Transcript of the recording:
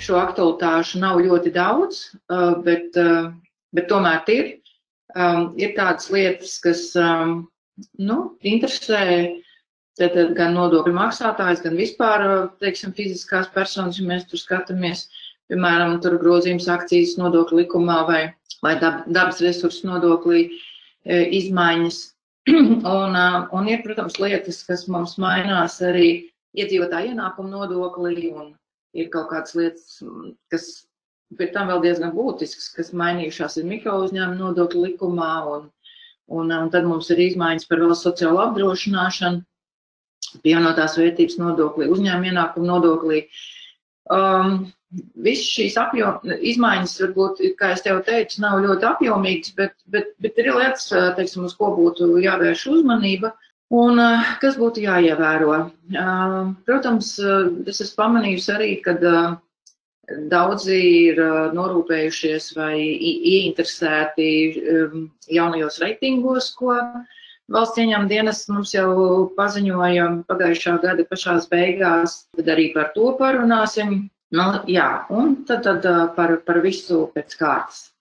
šo aktualitāšu nav ļoti daudz, bet tomēr ir. Ir tādas lietas, kas interesē gan nodokļu maksātājs, gan vispār, teiksim, fiziskās personas, ja mēs tur skatāmies, piemēram, tur grozījums akcijas nodokļu likumā vai dabas resursu nodoklī izmaiņas. Un ir, protams, lietas, kas mums mainās arī iedzīvotāju ienākumu nodoklī, un ir kaut kādas lietas, kas pēc tam vēl diezgan būtisks, kas mainījušās ir mikrouzņēmuma nodokļu likumā, un tad mums ir izmaiņas par valsts sociālo apdrošināšanu, pievienotās vērtības nodoklī, uzņēmuma ienākumu nodoklī. Visas šīs izmaiņas, varbūt, kā es tev teicu, nav ļoti apjomīgas, bet ir lietas, teiksim, uz ko būtu jāvērš uzmanība un kas būtu jāievēro. Protams, es esmu pamanījusi arī, kad daudzi ir norūpējušies vai ieinteresēti jaunajos reitingos, ko valsts ieņēmuma dienests mums jau paziņoja pagājušā gada pašās beigās, tad arī par to parunāsim. Jā, un tad par visu pēc kārtas.